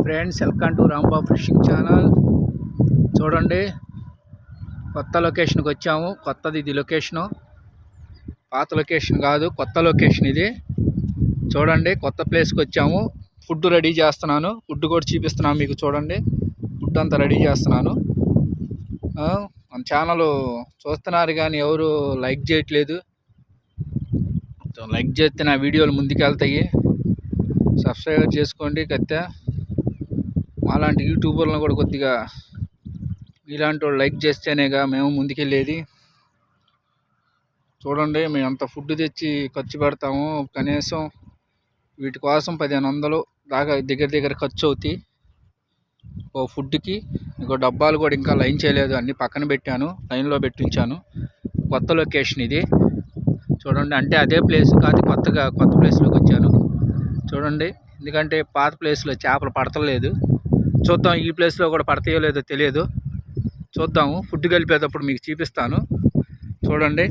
Friends, welcome to Rambabu fishing channel. చూడండి, కొత్త లొకేషన్కి వచ్చాము. కొత్తది ఇది లొకేషను, పాత లొకేషన్ కాదు, కొత్త లొకేషన్ ఇది. చూడండి, కొత్త ప్లేస్కి వచ్చాము. ఫుడ్ రెడీ చేస్తున్నాను, ఫుడ్ కూడా చూపిస్తున్నాను మీకు. చూడండి, ఫుడ్ అంతా రెడీ చేస్తున్నాను. మన ఛానల్ చూస్తున్నారు కానీ ఎవరు లైక్ చేయట్లేదు. లైక్ చేస్తే నా వీడియోలు ముందుకెళ్తాయి. సబ్స్క్రైబ్ చేసుకోండి. కత్తే అలాంటి యూట్యూబర్లను కూడా కొద్దిగా ఇలాంటి వాళ్ళు లైక్ చేస్తేనేగా మేము ముందుకెళ్ళేది. చూడండి, మేము అంత ఫుడ్ తెచ్చి ఖర్చు పెడతాము. కనీసం వీటి కోసం 1500 దాకా దగ్గర ఖర్చు అవుతాయి ఓ ఫుడ్కి. ఇంకో డబ్బాలు కూడా ఇంకా లైన్ చేయలేదు, అన్నీ పక్కన పెట్టాను, లైన్లో పెట్టించాను. కొత్త లొకేషన్ ఇది. చూడండి, అంటే అదే ప్లేస్ కాదు, కొత్త ప్లేస్లోకి వచ్చాను. చూడండి, ఎందుకంటే పాత ప్లేస్లో చేపలు పడతలేదు. చూద్దాం, ఈ ప్లేస్లో కూడా పడతాయో లేదో తెలియదు. చూద్దాము, ఫుడ్ కలిపేటప్పుడు మీకు చూపిస్తాను. చూడండి,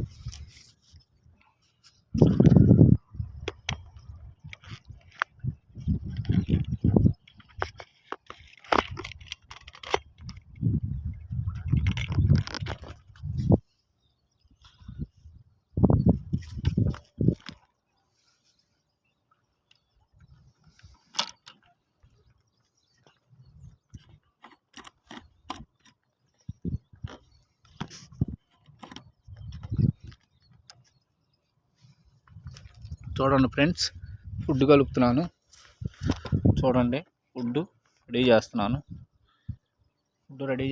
చూడండి ఫ్రెండ్స్, ఫుడ్ కలుపుతున్నాను. చూడండి, ఫుడ్ రెడీ చేస్తున్నాను. చూడండి,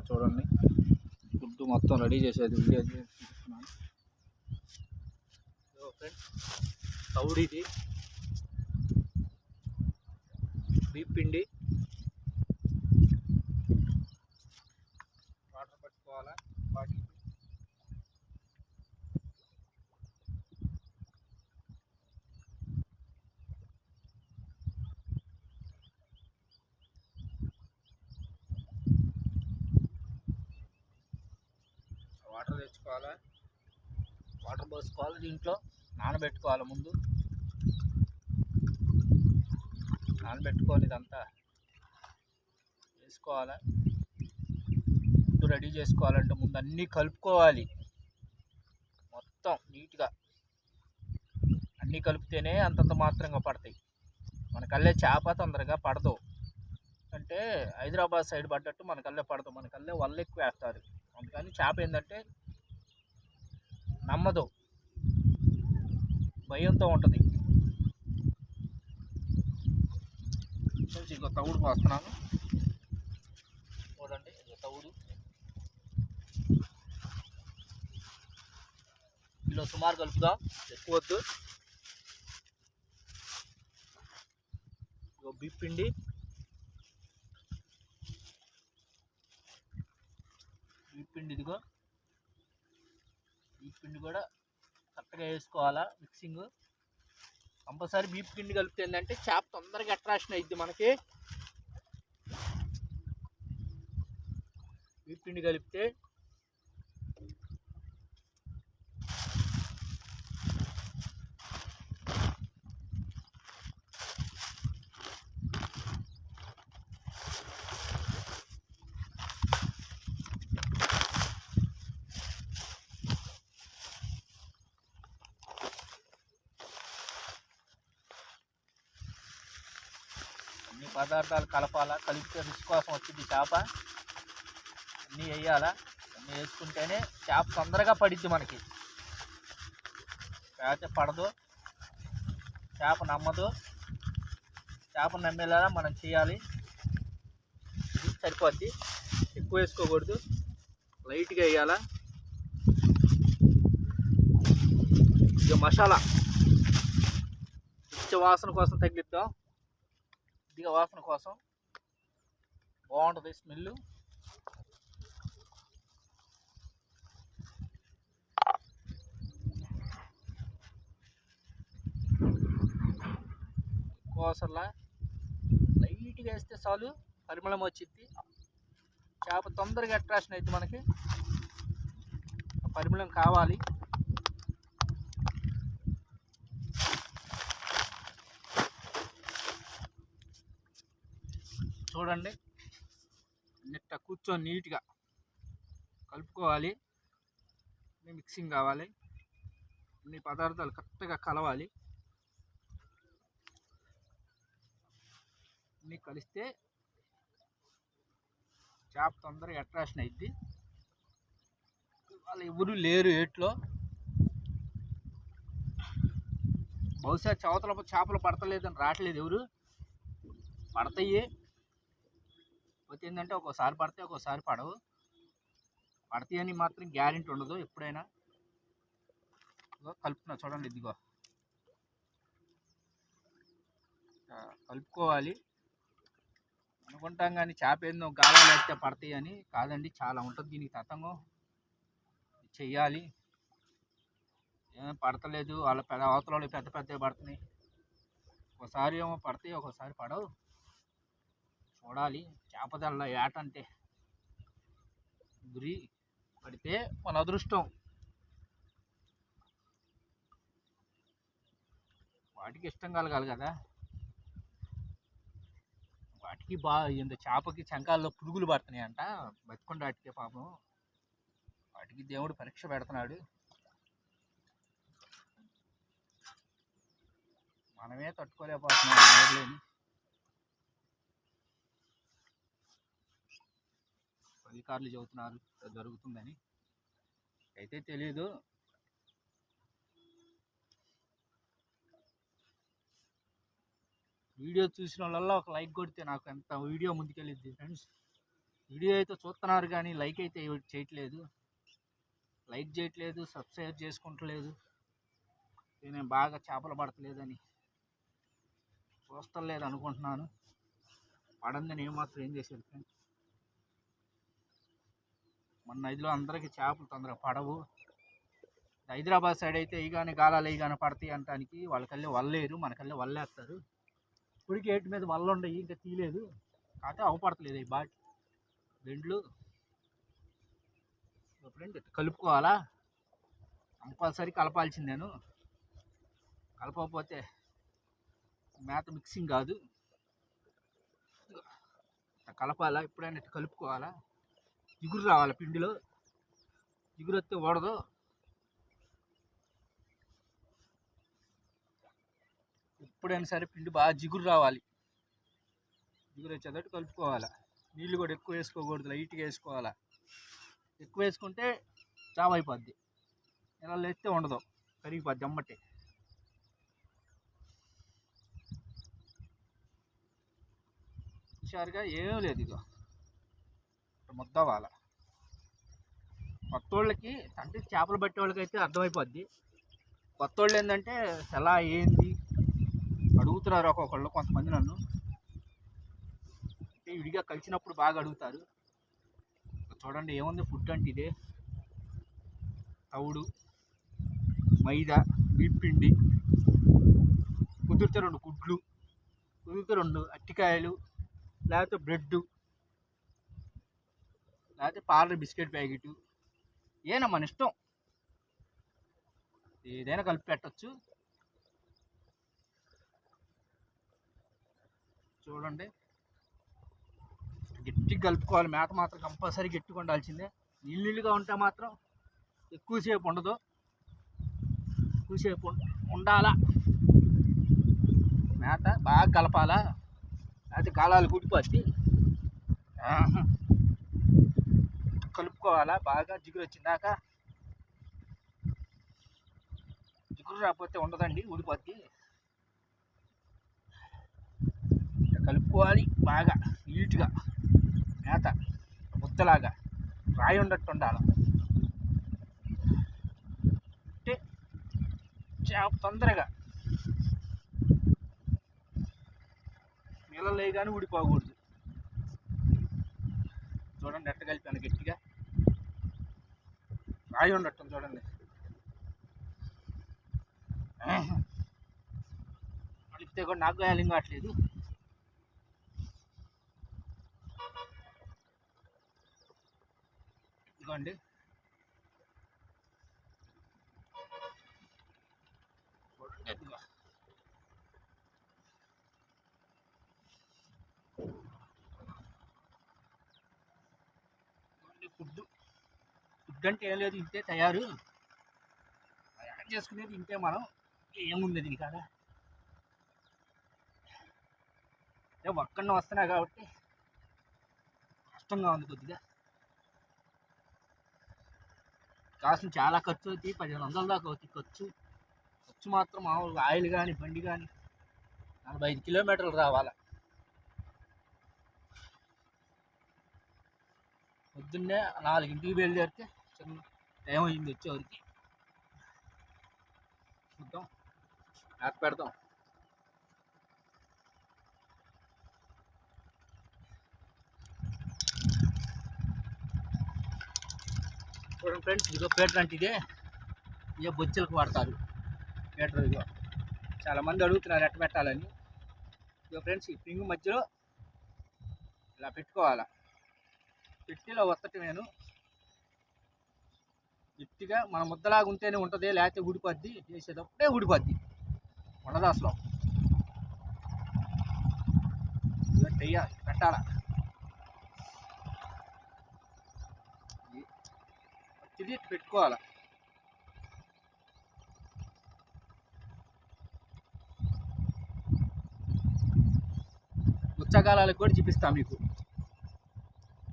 చూడండి, ఫుడ్ మొత్తం రెడీ చేసేది వీడియో చూపిస్తున్నాను. ఫ్రెండ్స్, తౌడిది బీప్ పిండి, వాటర్ పట్టుకోవాలా బాటిల్. వాటర్ తెచ్చుకోవాలా, వాటర్ పోసుకోవాలి, దీంట్లో నానబెట్టుకోవాలి. ముందు నానబెట్టుకొని ఇదంతా వేసుకోవాలా. ఫుడ్ రెడీ చేసుకోవాలంటే ముందు అన్నీ కలుపుకోవాలి మొత్తం నీట్గా. అన్నీ కలిపితేనే అంతంత మాత్రంగా పడతాయి. మనకల్లే చేప తొందరగా పడదు. అంటే హైదరాబాద్ సైడ్ పడ్డట్టు మనకల్లే పడదు. మనకల్లే వల్ల ఎక్కువ వేస్తారు. అందుకని చేప ఏంటంటే నమ్మదు, భయంతో ఉంటుంది. ఇంకో తవుడు పోస్తున్నాను. చూడండి, ఇంకో తవుడు కిలో సుమారు కలుపుదాం, ఎక్కువ వద్దు. బీప్ పిండి, ఇదిగో బీప్ పిండి కూడా కరెక్ట్గా వేసుకోవాలా. మిక్సింగ్ కంపల్సరీ బీప్ పిండి కలిపితే ఏంటంటే చేప తొందరగా అట్రాక్షన్ అయ్యిద్ది మనకి. బీప్ పిండి కలిపితే అన్ని పదార్థాలు కలపాలా. కలిపితే రుచి కోసం వచ్చింది చేప. అన్నీ వేయాలా. అన్నీ వేసుకుంటేనే చేప తొందరగా పడిద్ది మనకి. లేకపోతే పడదు, చేప నమ్మదు. చేప నమ్మేలా మనం చేయాలి. ఇది సరిపోద్ది, ఎక్కువ వేసుకోకూడదు, లైట్గా వేయాలా. ఇక మసాలా ఇచ్చే వాసన కోసం తగ్గిద్దాం. కొద్దిగా వాసన కోసం బాగుంటుంది స్మెల్. ఎక్కువ అవసరంలా, లైట్గా వేస్తే చాలు, పరిమళం వచ్చింది. చేప తొందరగా అట్రాక్షన్ అవుతుంది మనకి. పరిమళం కావాలి. చూడండి, నెట్ట కూర్చొని నీట్గా కలుపుకోవాలి. మిక్సింగ్ కావాలి, అన్ని పదార్థాలు కరెక్ట్గా కలవాలి. అన్నీ కలిస్తే చేప తొందరగా అట్రాక్షన్ అయింది. వాళ్ళు ఎవరు లేరు ఏట్లో. బహుశా చవతల చేపలు పడతలేదని రావట్లేదు ఎవరు. పడతాయి, పోతే ఏంటంటే ఒక్కోసారి పడతాయి, ఒక్కోసారి పడవు. పడతాయి అని మాత్రం గ్యారెంటీ ఉండదు ఎప్పుడైనా. కలుపుతున్నా చూడండి, ఇదిగో కలుపుకోవాలి అనుకుంటాం కానీ చేప ఏందో గాలాలు వేస్తే పడతాయి అని కాదండి. చాలా ఉంటుంది దీనికి తతంగం, చెయ్యాలి. ఏం పడతలేదు, వాళ్ళ అవతల పెద్ద పెద్దవి పడుతున్నాయి. ఒకసారి ఏమో పడతాయి, ఒక్కోసారి పడవు. చూడాలి. చేపదల్ల ఏటంటే గురి పడితే మన అదృష్టం. వాటికి ఇష్టం కలగాలి కదా. వాటికి ఇంత చేపకి చంకాల్లో పురుగులు పడుతున్నాయంట, బతికొండ వాటికే పాపం. వాటికి దేవుడు పరీక్ష పెడుతున్నాడు. మనమే తట్టుకోలేకపోతున్నాం నేర్లేని. అధికారులు చెబుతున్నారు జరుగుతుందని, అయితే తెలియదు. వీడియో చూసిన వాళ్ళల్లో ఒక లైక్ కొడితే నాకు ఎంత వీడియో ముందుకెళ్ళిద్ది ఫ్రెండ్స్. వీడియో అయితే చూస్తున్నారు కానీ లైక్ అయితే చేయట్లేదు, లైక్ చేయట్లేదు, సబ్స్క్రైబ్ చేసుకుంటలేదు. నేను బాగా చేపలు పడతలేదని చూస్తలేదు అనుకుంటున్నాను. పడందని ఏమాత్రం ఏం చేశారు ఫ్రెండ్స్. మన నదిలో అందరికీ చేపలు తొందరగా పడవు. హైదరాబాద్ సైడ్ అయితే ఈగానే గాలాలు ఈగానే పడతాయి అంటానికి వాళ్ళకల్లే వల్లేరు, మనకల్లే వల్లేస్తారు. ఇప్పటికి ఏటి మీద వల్ల ఉండయి, ఇంకా తీయలేదు. కాకపోతే అవపడతలేదు ఈ బాటి బెండ్లు. ఫ్రెండ్ కలుపుకోవాలా, కంపల్సరీ కలపాల్సింది. నేను కలపకపోతే మేత మిక్సింగ్ కాదు. కలపాలా, ఎప్పుడైనా కలుపుకోవాలా. జిగురు రావాలి పిండిలో, జిగురు వస్తే ఓడదు. ఎప్పుడైనా సరే పిండి బాగా జిగురు రావాలి. జిగురు వచ్చేటట్టు కలుపుకోవాలా. నీళ్ళు కూడా ఎక్కువ వేసుకోకూడదు, లైట్గా వేసుకోవాలా. ఎక్కువ వేసుకుంటే చావ అయిపోద్ది, ఇలా వేస్తే ఉండదు, కరిగిపోద్ది అమ్మటే. హుషారుగా ఏం లేదు, ఇక ముద్దవాల. కొత్త వాళ్ళకి అంటే చేపలు పట్టే వాళ్ళకి అయితే అర్థమైపోద్ది. కొత్త వాళ్ళు ఏంటంటే ఎలా ఏంది అడుగుతున్నారు ఒక్కొక్కళ్ళు. కొంతమంది నన్ను విడిగా కలిసినప్పుడు బాగా అడుగుతారు. చూడండి ఏముంది, ఫుడ్ అంటే ఇదే: తవుడు, మైదా, బియ్యపిండి, కుదిరితే 2 గుడ్లు, కుదిరితే 2 అట్టికాయలు, లేకపోతే బ్రెడ్, లేకపోతే పార్లర్ బిస్కెట్ ప్యాకెట్, ఏనా మన ఇష్టం, ఏదైనా కలిపి పెట్టచ్చు. చూడండి, గట్టిగా కలుపుకోవాలి. మేత మాత్రం కంపల్సరీ గట్టిగా ఉండాల్సిందే. నీళ్ళుగా ఉంటే మాత్రం ఎక్కువసేపు ఉండదు, ఎక్కువసేపు ఉండాలా. మేత బాగా కలపాలా, లేకపోతే గాలాలు గుడిపోద్ది. కలుపుకోవాలా బాగా జిగురు వచ్చిందాక. జిగురు రాకపోతే ఉండదండి, ఊడిపోద్ది. కలుపుకోవాలి బాగా నీట్గా. మేత ముద్దలాగా రాయి ఉండట్టు ఉండాలి. అంటే చేప తొందరగా నీళ్ళలో కానీ ఊడిపోకూడదు. చూడండి ఎట్ట కలిపాను గట్టిగా, రాయి ఉండట్టు చూడండి. కలిపితే కూడా నాకు గాయాలు కావట్లేదు. ఇదిగోండి, ఫుడ్ ఫుడ్ అంటే ఏం లేదు, ఇంతే తయారు యాడ్ చేసుకునేది ఇంతే. మనం ఏముంది దీని కాడ, ఒక్కడిని వస్తున్నా కాబట్టి కష్టంగా ఉంది కొద్దిగా. కాస్ట్ చాలా ఖర్చు అవుతుంది, 1500 దాకా అవుతుంది ఖర్చు మాత్రం. మామూలుగా ఆయిల్ కానీ బండి కానీ 45 కిలోమీటర్లు రావాలి. పొద్దున్నే 4ంటికి బయలుదేరితే చిన్న టైం అయింది వచ్చేవరికి. చూద్దాం, యాప్ పెడతాం. చూడండి ఫ్రెండ్స్, ఇదిగో పీటర్ అంటే ఇదే బొచ్చెలకు వాడతారు పీటర్. ఇదిగో చాలామంది అడుగుతున్నారు ఎట్ట పెట్టాలని. ఇదిగో ఫ్రెండ్స్, ఈ పింగు మధ్యలో ఇలా పెట్టుకోవాలా. పెట్టి ఇలా ఒత్తటి నేను గట్టిగా మన ముద్దలాగా ఉంటేనే ఉంటుంది, లేకపోతే ఊడిపోద్ది. చేసేటప్పుడే ఊడిపోద్ది, ఉండదు అసలు. పెట్టాలా ఇది పెట్టుకోవాలా. గుచ్చగాలాలకు కూడా చూపిస్తాం మీకు.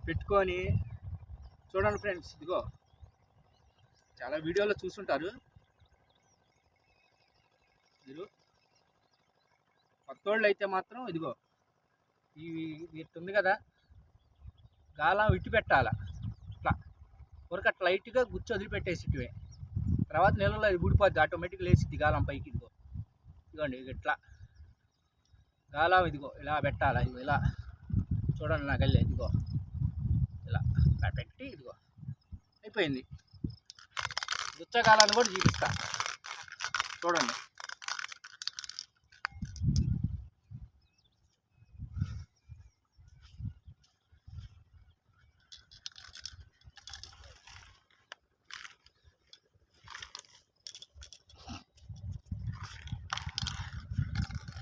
పెట్టుకొని చూడండి ఫ్రెండ్స్, ఇదిగో చాలా వీడియోలో చూసుంటారు మీరు. కొత్తోళ్ళు అయితే మాత్రం ఇదిగో ఇట్టు ఉంది కదా, గాలం ఇటు పెట్టాలా. ఇట్లా అట్లా లైట్గా గుచ్చి వదిలిపెట్టేసి ఇటువే. తర్వాత నెలలో అది ఊడిపోద్ది, ఆటోమేటిక్గా లేసిద్ది గాలం పైకి. ఇదిగోండి ఇట్లా గాలం ఇదిగో ఇలా పెట్టాలా. ఇదిగో ఇలా చూడండి, నాకు వెళ్ళి ఇదిగో ఇలా పెట్టి ఇదిగో అయిపోయింది. గుచ్చగాలాన్ని కూడా చూపిస్తా చూడండి.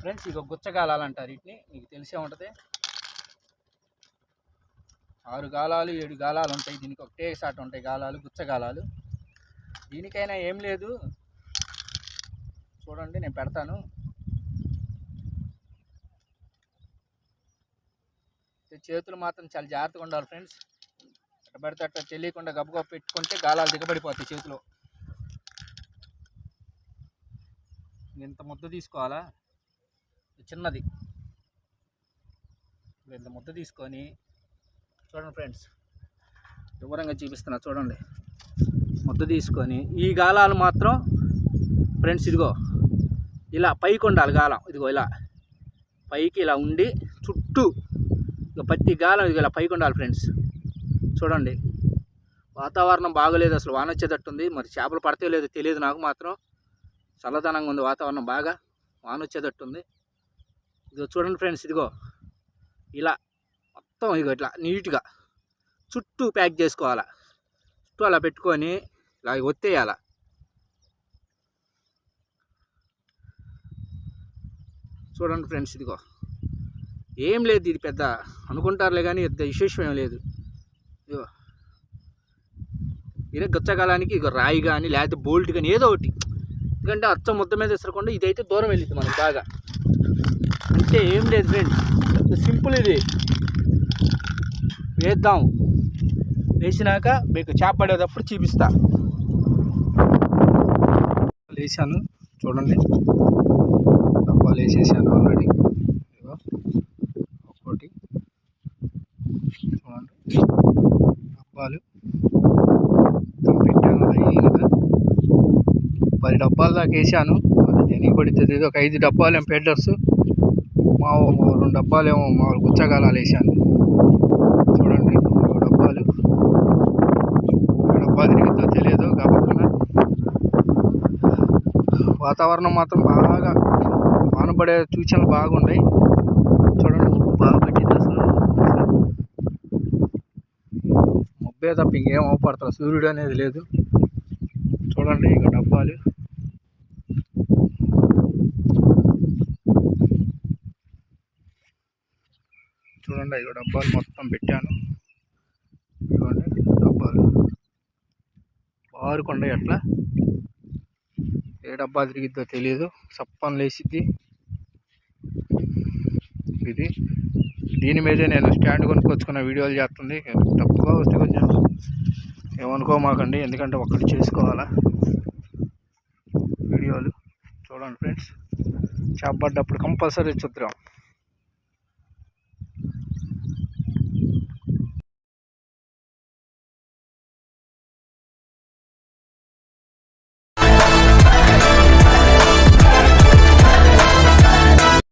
ఫ్రెండ్స్, ఇక గుచ్చగాలాలు అంటారు వీటిని, మీకు తెలిసే ఉంటుంది. 6 గాలాలు 7 గాలాలు ఉంటాయి దీనికి, ఒకటే సాట ఉంటాయి గాలాలు, గుచ్చగాలాలు. దీనికైనా ఏం లేదు, చూడండి నేను పెడతాను. చేతులు మాత్రం చాలా జాగ్రత్తగా ఉండాలి ఫ్రెండ్స్. అట్ట పడితే అట్లా తెలియకుండా గబగబ పెట్టుకుంటే గాలాలు దిగబడిపోతాయి చేతిలో. ఇంత ముద్ద తీసుకోవాలా, చిన్నది. ఇంత ముద్ద తీసుకొని చూడండి ఫ్రెండ్స్, వివరంగా చూపిస్తున్నా చూడండి. ముద్ద తీసుకొని ఈ గాలాలు మాత్రం ఫ్రెండ్స్ ఇదిగో ఇలా పైకి ఉండాలి గాలం. ఇదిగో ఇలా పైకి ఇలా ఉండి చుట్టూ ఇక ప్రతి గాలం ఇదిగో ఇలా పైకి ఉండాలి ఫ్రెండ్స్. చూడండి, వాతావరణం బాగలేదు అసలు, వాన వచ్చేటట్టుంది. మరి చేపలు పడితే లేదో తెలియదు, నాకు మాత్రం చల్లదనంగా ఉంది వాతావరణం, బాగా వాన వచ్చేటట్టుంది. ఇదిగో చూడండి ఫ్రెండ్స్, ఇదిగో ఇలా మొత్తం ఇదిగో ఇట్లా నీట్గా చుట్టూ ప్యాక్ చేసుకోవాలా. చుట్టూ అలా పెట్టుకొని ఇలా ఒత్తేయాల. చూడండి ఫ్రెండ్స్, ఇదిగో ఏం లేదు, ఇది పెద్ద అనుకుంటారులే కానీ పెద్ద విశేషం ఏం లేదు. ఇదిగో ఇదే గుచ్చగాలానికి ఇక రాయి కానీ లేకపోతే బోల్ట్ కానీ ఏదో ఒకటి, ఎందుకంటే అచ్చం ముద్ద మీద విసరకుండా ఇదైతే దూరం వెళ్ళింది మనకు బాగా. అంటే ఏం లేదు ఫ్రెండ్స్, సింపుల్ ఇది. వేద్దాం, వేసినాక మీకు చేప పడేటప్పుడు చూపిస్తా. వేసాను చూడండి, డబ్బాలు వేసేసాను ఆల్రెడీ. ఒక్కోటి చూడండి, డబ్బాలు పెట్టాను లైన్గా 10 డబ్బాల దాకా వేసాను. అది దేనికి పడుతుంది, ఒక 5 డబ్బాలు ఏమో ఫీడర్స్, 2 డబ్బాలు ఏమో మామూలు గుచ్చగాలాలు వేసాను. చూడండి, 2 డబ్బాలు. డబ్బా తిరిగిద్దో తెలియదు కాబట్టి వాతావరణం మాత్రం బాగా వానపడే సూచనలు బాగున్నాయి. చూడండి, ఉప్పు బాగా పెట్టింది అసలు. మబ్బే తప్ప ఇంకేం అవపడతారు, సూర్యుడు అనేది లేదు. చూడండి, ఇక డబ్బాలు చూడండి, ఇక డబ్బాలు మొత్తం పెట్టాను. ఇదిగోండి డబ్బాలు. డబ్బాలు బారుకొండ ఎట్లా ఏ డబ్బా తిరిగిద్దో తెలియదు, చప్పని లేసిద్ది ఇది. దీని మీదే నేను స్టాండ్ కొనుక్కొచ్చుకున్న వీడియోలు చేస్తుంది. తప్పుగా వస్తే కొంచెం ఏమనుకోమాకండి, ఎందుకంటే ఒక్కటి చేసుకోవాలా వీడియోలు. చూడండి ఫ్రెండ్స్, చేప పడ్డప్పుడు కంపల్సరీ చూద్దాం.